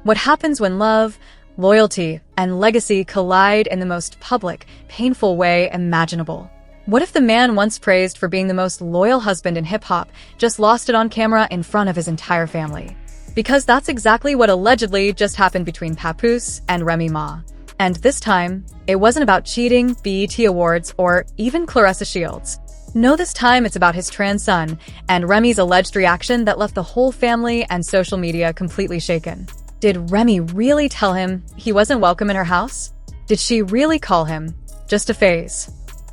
What happens when love, loyalty, and legacy collide in the most public, painful way imaginable? What if the man once praised for being the most loyal husband in hip-hop just lost it on camera in front of his entire family? Because that's exactly what allegedly just happened between Papoose and Remy Ma. And this time, it wasn't about cheating, BET Awards, or even Claressa Shields. No, this time it's about his trans son and Remy's alleged reaction that left the whole family and social media completely shaken. Did Remy really tell him he wasn't welcome in her house? Did she really call him just a phase?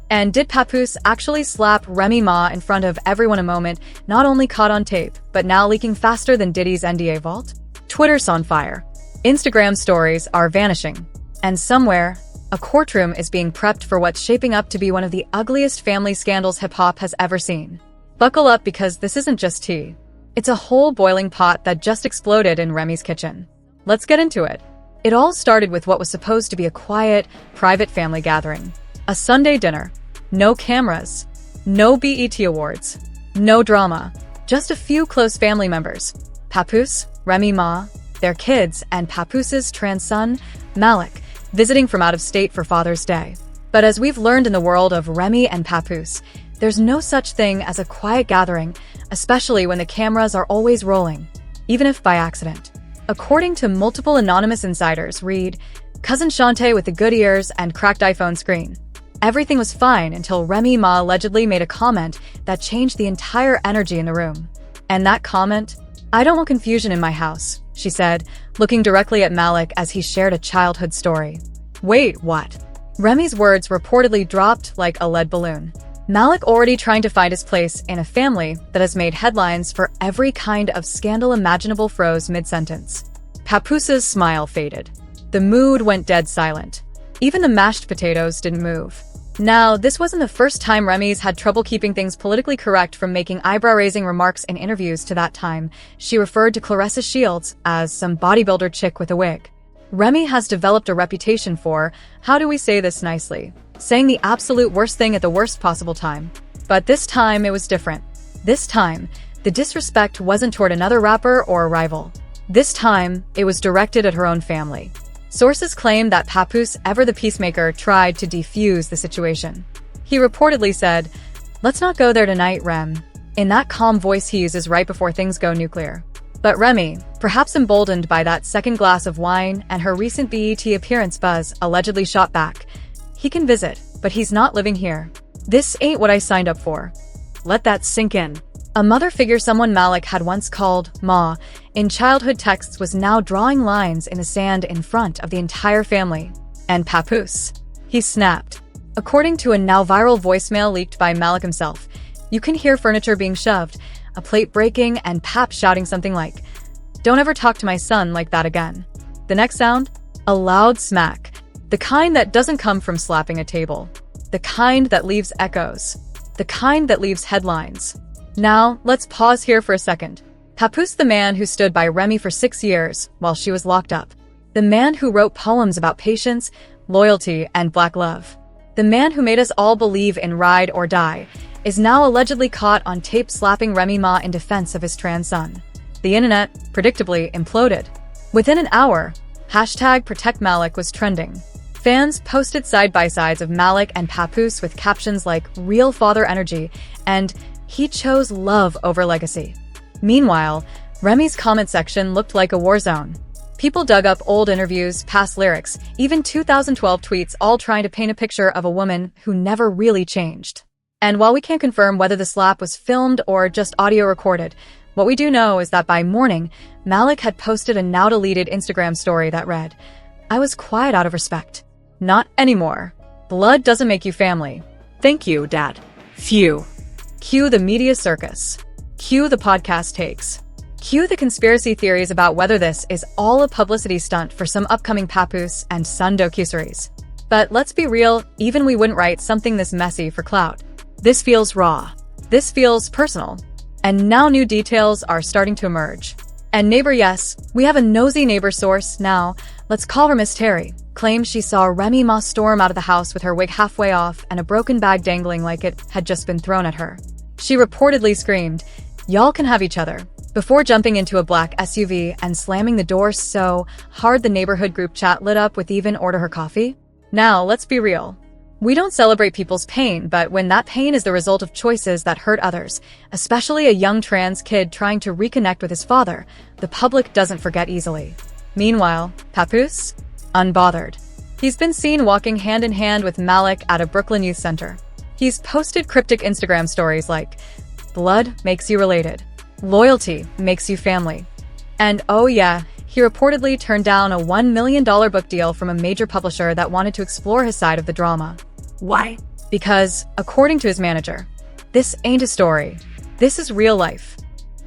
And did Papoose actually slap Remy Ma in front of everyone, a moment not only caught on tape, but now leaking faster than Diddy's NDA vault? Twitter's on fire. Instagram stories are vanishing. And somewhere, a courtroom is being prepped for what's shaping up to be one of the ugliest family scandals hip-hop has ever seen. Buckle up, because this isn't just tea. It's a whole boiling pot that just exploded in Remy's kitchen. Let's get into it. It all started with what was supposed to be a quiet, private family gathering. A Sunday dinner. No cameras. No BET Awards. No drama. Just a few close family members. Papoose, Remy Ma, their kids, and Papoose's trans son, Malik, visiting from out of state for Father's Day. But as we've learned in the world of Remy and Papoose, there's no such thing as a quiet gathering, especially when the cameras are always rolling, even if by accident. According to multiple anonymous insiders, read, Cousin Shantae with the good ears and cracked iPhone screen. Everything was fine until Remy Ma allegedly made a comment that changed the entire energy in the room. And that comment? "I don't want confusion in my house," she said, looking directly at Malik as he shared a childhood story. Wait, what? Remy's words reportedly dropped like a lead balloon. Malik already trying to find his place in a family that has made headlines for every kind of scandal imaginable froze mid-sentence. Papoose's smile faded. The mood went dead silent. Even the mashed potatoes didn't move. Now, this wasn't the first time Remy's had trouble keeping things politically correct, from making eyebrow-raising remarks in interviews to that time she referred to Claressa Shields as some bodybuilder chick with a wig. Remy has developed a reputation for, how do we say this nicely, saying the absolute worst thing at the worst possible time. But this time it was different. This time, the disrespect wasn't toward another rapper or a rival. This time, it was directed at her own family. Sources claim that Papoose, ever the peacemaker, tried to defuse the situation. He reportedly said, "Let's not go there tonight, Rem," in that calm voice he uses right before things go nuclear. But Remy, perhaps emboldened by that second glass of wine and her recent BET appearance buzz, allegedly shot back, "He can visit, but he's not living here. This ain't what I signed up for." Let that sink in. A mother figure someone Malik had once called Ma in childhood texts was now drawing lines in the sand in front of the entire family. And Papoose. He snapped. According to a now viral voicemail leaked by Malik himself, you can hear furniture being shoved, a plate breaking, and Pap shouting something like, "Don't ever talk to my son like that again." The next sound? A loud smack. The kind that doesn't come from slapping a table. The kind that leaves echoes. The kind that leaves headlines. Now, let's pause here for a second. Papoose, the man who stood by Remy for 6 years while she was locked up. The man who wrote poems about patience, loyalty, and black love. The man who made us all believe in ride or die, is now allegedly caught on tape slapping Remy Ma in defense of his trans son. The internet, predictably, imploded. Within an hour, #ProtectMalik was trending. Fans posted side-by-sides of Malik and Papoose with captions like "real father energy" and "he chose love over legacy." Meanwhile, Remy's comment section looked like a war zone. People dug up old interviews, past lyrics, even 2012 tweets, all trying to paint a picture of a woman who never really changed. And while we can't confirm whether the slap was filmed or just audio recorded, what we do know is that by morning, Malik had posted a now-deleted Instagram story that read, "I was quiet out of respect. Not anymore. Blood doesn't make you family. Thank you, Dad. Phew." Cue the media circus. Cue the podcast takes. Cue the conspiracy theories about whether this is all a publicity stunt for some upcoming Papoose and Son docuseries. But let's be real, even we wouldn't write something this messy for clout. This feels raw. This feels personal. And now new details are starting to emerge. And neighbor, yes, we have a nosy neighbor source now, let's call her Miss Terry, claims she saw Remy Ma storm out of the house with her wig halfway off and a broken bag dangling like it had just been thrown at her. She reportedly screamed, "Y'all can have each other, before jumping into a black SUV and slamming the door so hard the neighborhood group chat lit up with even order her coffee? Now, let's be real. We don't celebrate people's pain, but when that pain is the result of choices that hurt others, especially a young trans kid trying to reconnect with his father, the public doesn't forget easily. Meanwhile, Papoose? Unbothered. He's been seen walking hand in hand with Malik at a Brooklyn youth center. He's posted cryptic Instagram stories like, "Blood makes you related. Loyalty makes you family." And oh yeah, he reportedly turned down a $1 million book deal from a major publisher that wanted to explore his side of the drama. Why? Because, according to his manager, this ain't a story. This is real life.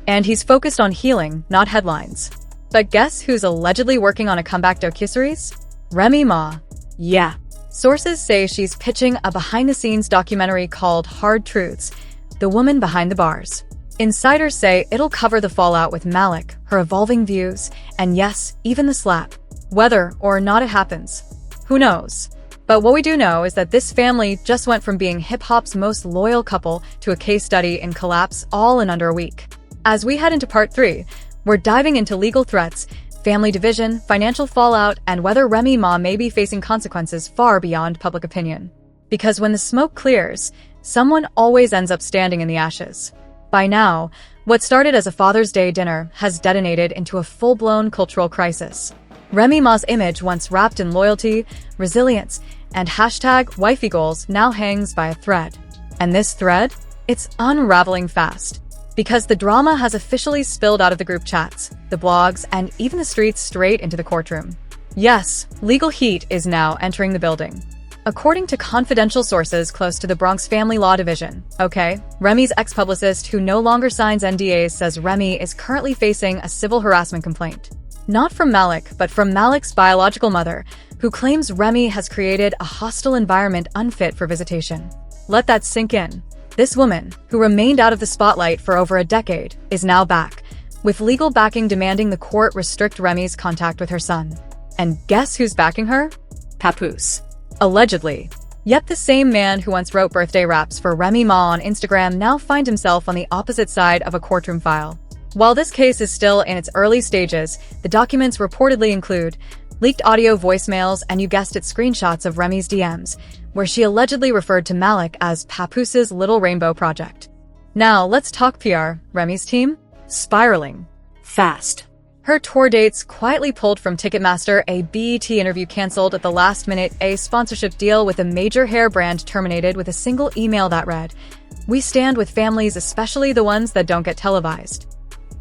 And he's focused on healing, not headlines. But guess who's allegedly working on a comeback docuseries? Remy Ma. Yeah. Sources say she's pitching a behind-the-scenes documentary called Hard Truths, The Woman Behind the Bars. Insiders say it'll cover the fallout with Malik, her evolving views, and yes, even the slap. Whether or not it happens, who knows? But what we do know is that this family just went from being hip-hop's most loyal couple to a case study in collapse all in under a week. As we head into part 3, we're diving into legal threats, family division, financial fallout, and whether Remy Ma may be facing consequences far beyond public opinion. Because when the smoke clears, someone always ends up standing in the ashes. By now, what started as a Father's Day dinner has detonated into a full-blown cultural crisis. Remy Ma's image, once wrapped in loyalty, resilience, and hashtag wifey goals, now hangs by a thread. And this thread? It's unraveling fast. Because the drama has officially spilled out of the group chats, the blogs, and even the streets straight into the courtroom. Yes, legal heat is now entering the building. According to confidential sources close to the Bronx Family Law Division, Remy's ex-publicist who no longer signs NDAs says Remy is currently facing a civil harassment complaint. Not from Malik, but from Malik's biological mother, who claims Remy has created a hostile environment unfit for visitation. Let that sink in. This woman, who remained out of the spotlight for over a decade, is now back, with legal backing demanding the court restrict Remy's contact with her son. And guess who's backing her? Papoose. Allegedly. Yet the same man who once wrote birthday raps for Remy Ma on Instagram now finds himself on the opposite side of a courtroom file. While this case is still in its early stages, the documents reportedly include leaked audio voicemails and, you guessed it, screenshots of Remy's DMs, where she allegedly referred to Malik as Papoose's Little Rainbow Project. Now, let's talk PR. Remy's team? Spiraling. Fast. Her tour dates quietly pulled from Ticketmaster, a BET interview canceled at the last minute, a sponsorship deal with a major hair brand terminated with a single email that read, "We stand with families, especially the ones that don't get televised."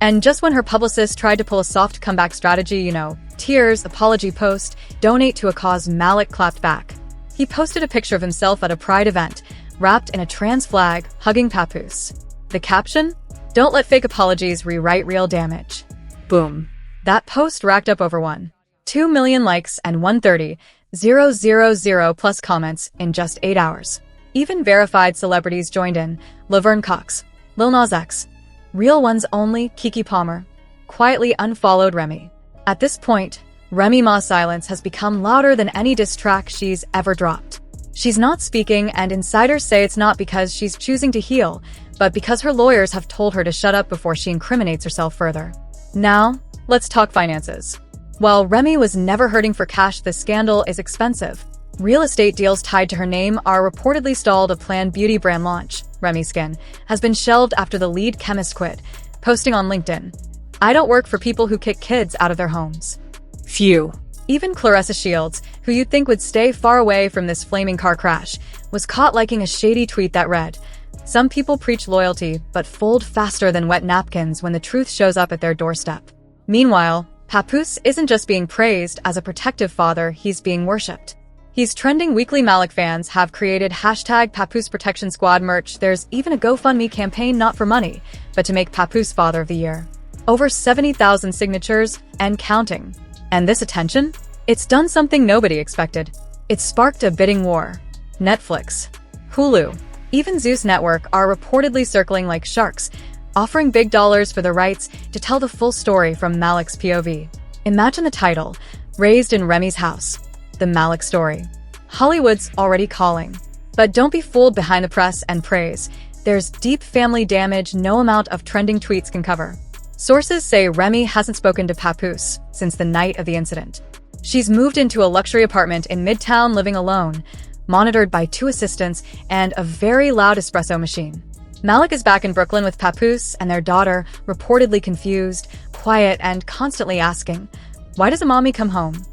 And just when her publicist tried to pull a soft comeback strategy, tears, apology post, donate to a cause, Malik clapped back. He posted a picture of himself at a Pride event, wrapped in a trans flag, hugging Papoose. The caption? "Don't let fake apologies rewrite real damage." Boom. That post racked up over 1.2 million likes and 130,000 plus comments in just 8 hours. Even verified celebrities joined in. Laverne Cox, Lil Nas X, Real Ones Only, Keke Palmer, quietly unfollowed Remy. At this point, Remy Ma's silence has become louder than any diss track she's ever dropped. She's not speaking, and insiders say it's not because she's choosing to heal, but because her lawyers have told her to shut up before she incriminates herself further. Now, let's talk finances. While Remy was never hurting for cash, this scandal is expensive. Real estate deals tied to her name are reportedly stalled. A planned beauty brand launch, Remy Skin, has been shelved after the lead chemist quit, posting on LinkedIn, "I don't work for people who kick kids out of their homes." Phew. Even Clarissa Shields, who you'd think would stay far away from this flaming car crash, was caught liking a shady tweet that read, "Some people preach loyalty, but fold faster than wet napkins when the truth shows up at their doorstep." Meanwhile, Papoose isn't just being praised as a protective father, he's being worshipped. He's trending weekly. Malik fans have created hashtag Papoose Protection Squad merch. There's even a GoFundMe campaign not for money, but to make Papoose Father of the Year. Over 70,000 signatures and counting. And this attention? It's done something nobody expected. It's sparked a bidding war. Netflix, Hulu, even Zeus Network are reportedly circling like sharks, offering big dollars for the rights to tell the full story from Malik's POV. Imagine the title, Raised in Remy's House, the Malik story. Hollywood's already calling. But don't be fooled behind the press and praise. There's deep family damage no amount of trending tweets can cover. Sources say Remy hasn't spoken to Papoose since the night of the incident. She's moved into a luxury apartment in Midtown living alone, monitored by 2 assistants and a very loud espresso machine. Malik is back in Brooklyn with Papoose and their daughter, reportedly confused, quiet, and constantly asking, "Why does a mommy come home?"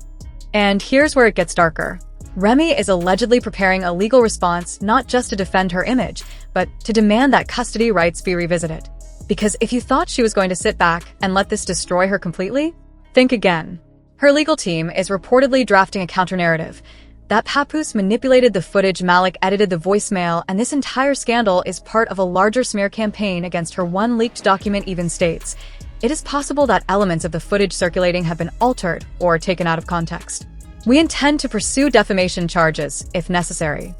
And here's where it gets darker. Remy is allegedly preparing a legal response not just to defend her image, but to demand that custody rights be revisited. Because if you thought she was going to sit back and let this destroy her completely, think again. Her legal team is reportedly drafting a counter-narrative that Papoose manipulated the footage, Malik edited the voicemail, and this entire scandal is part of a larger smear campaign against her. One leaked document even states, "It is possible that elements of the footage circulating have been altered or taken out of context. We intend to pursue defamation charges if necessary."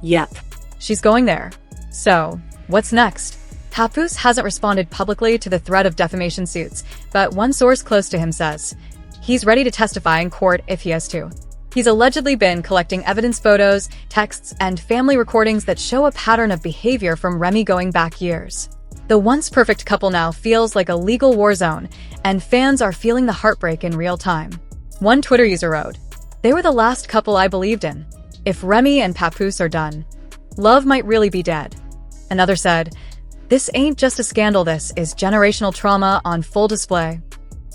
Yep. She's going there. So, what's next? Papoose hasn't responded publicly to the threat of defamation suits, but one source close to him says he's ready to testify in court if he has to. He's allegedly been collecting evidence, photos, texts, and family recordings that show a pattern of behavior from Remy going back years. The once perfect couple now feels like a legal war zone, and fans are feeling the heartbreak in real time. One Twitter user wrote, "They were the last couple I believed in. If Remy and Papoose are done, love might really be dead." Another said, "This ain't just a scandal, this is generational trauma on full display."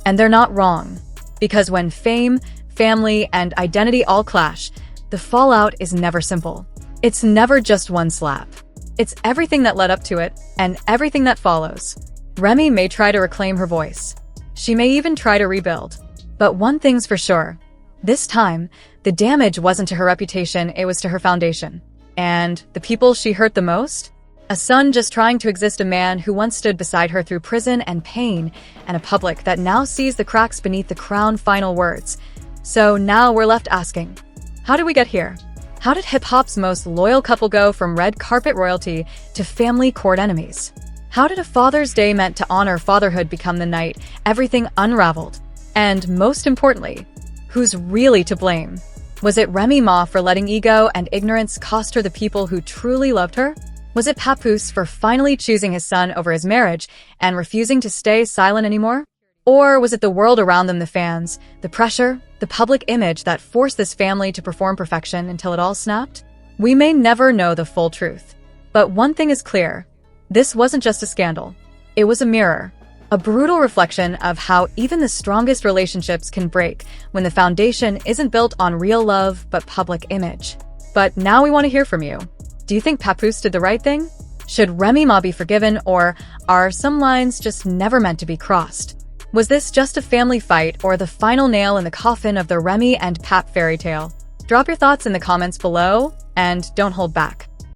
And they're not wrong, because when fame, family, and identity all clash, the fallout is never simple. It's never just one slap. It's everything that led up to it, and everything that follows. Remy may try to reclaim her voice. She may even try to rebuild. But one thing's for sure. This time, the damage wasn't to her reputation, it was to her foundation. And the people she hurt the most? A son just trying to exist, a man who once stood beside her through prison and pain, and a public that now sees the cracks beneath the crown. Final words. So now we're left asking, how did we get here? How did hip-hop's most loyal couple go from red carpet royalty to family court enemies? How did a Father's Day meant to honor fatherhood become the night everything unraveled? And most importantly, who's really to blame? Was it Remy Ma for letting ego and ignorance cost her the people who truly loved her? Was it Papoose for finally choosing his son over his marriage and refusing to stay silent anymore? Or was it the world around them, the fans, the pressure, the public image that forced this family to perform perfection until it all snapped? We may never know the full truth. But one thing is clear. This wasn't just a scandal. It was a mirror. A brutal reflection of how even the strongest relationships can break when the foundation isn't built on real love but public image. But now we want to hear from you. Do you think Papoose did the right thing? Should Remy Ma be forgiven, or are some lines just never meant to be crossed? Was this just a family fight or the final nail in the coffin of the Remy and Pap fairy tale? Drop your thoughts in the comments below, and don't hold back.